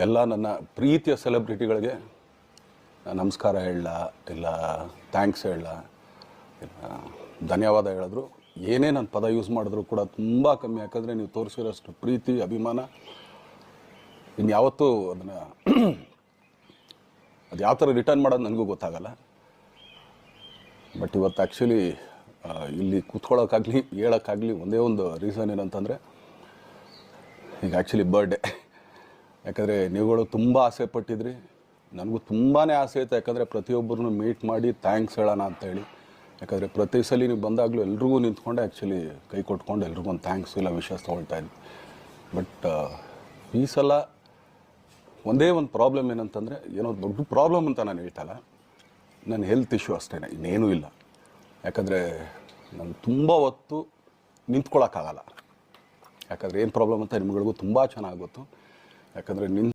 ಎಲ್ಲ ನನ್ನ ಪ್ರೀತಿಯ ಸೆಲೆಬ್ರಿಟಿಗಳಿಗೆ ನಮಸ್ಕಾರ ಹೇಳಲ್ಲ, ಇಲ್ಲ ಥ್ಯಾಂಕ್ಸ್ ಹೇಳಲ್ಲ, ಇಲ್ಲ ಧನ್ಯವಾದ ಹೇಳಿದ್ರು, ಏನೇ ನಾನು ಪದ ಯೂಸ್ ಮಾಡಿದ್ರು ಕೂಡ ತುಂಬ ಕಮ್ಮಿ. ಯಾಕಂದರೆ ನೀವು ತೋರಿಸಿರೋಷ್ಟು ಪ್ರೀತಿ ಅಭಿಮಾನ ಇನ್ಯಾವತ್ತೂ ಅದನ್ನು ಅದು ಯಾವ ಥರ ರಿಟರ್ನ್ ಮಾಡೋದು ನನಗೂ ಗೊತ್ತಾಗಲ್ಲ. ಬಟ್ ಇವತ್ತು ಆ್ಯಕ್ಚುಲಿ ಇಲ್ಲಿ ಕೂತ್ಕೊಳ್ಳೋಕ್ಕಾಗಲಿ ಹೇಳೋಕ್ಕಾಗಲಿ ಒಂದೇ ಒಂದು ರೀಸನ್ ಏನಂತಂದರೆ, ಈಗ ಆ್ಯಕ್ಚುಲಿ ಬರ್ಡೇ. ಯಾಕಂದರೆ ನೀವುಗಳು ತುಂಬ ಆಸೆ ಪಟ್ಟಿದ್ರಿ, ನನಗೂ ತುಂಬಾ ಆಸೆ ಇತ್ತು. ಯಾಕಂದರೆ ಪ್ರತಿಯೊಬ್ಬರನ್ನು ಮೀಟ್ ಮಾಡಿ ಥ್ಯಾಂಕ್ಸ್ ಹೇಳೋಣ ಅಂತೇಳಿ. ಯಾಕಂದರೆ ಪ್ರತಿ ಸಲ ನೀವು ಬಂದಾಗಲೂ ಎಲ್ರಿಗೂ ನಿಂತ್ಕೊಂಡೆ ಆ್ಯಕ್ಚುಲಿ ಕೈ ಕೊಟ್ಕೊಂಡು ಎಲ್ರಿಗೂ ಒಂದು ಥ್ಯಾಂಕ್ಸ್ ಇಲ್ಲ ವಿಷಸ್ ತೊಗೊಳ್ತಾ ಇದ್ವಿ. ಬಟ್ ಈ ಸಲ ಒಂದೇ ಒಂದು ಪ್ರಾಬ್ಲಮ್ ಏನಂತಂದರೆ, ಏನೋ ದೊಡ್ಡ ಪ್ರಾಬ್ಲಮ್ ಅಂತ ನಾನು ಹೇಳ್ತಲ್ಲ, ನನ್ನ ಹೆಲ್ತ್ ಇಶ್ಯೂ ಅಷ್ಟೇ, ಇನ್ನೇನೂ ಇಲ್ಲ. ಯಾಕಂದರೆ ನಾನು ತುಂಬ ಹೊತ್ತು ನಿಂತ್ಕೊಳ್ಳೋಕ್ಕಾಗಲ್ಲ. ಯಾಕಂದರೆ ಏನು ಪ್ರಾಬ್ಲಮ್ ಅಂತ ನಿಮ್ಗಳಿಗೂ ತುಂಬ ಚೆನ್ನಾಗಿ ಗೊತ್ತು. ಯಾಕಂದರೆ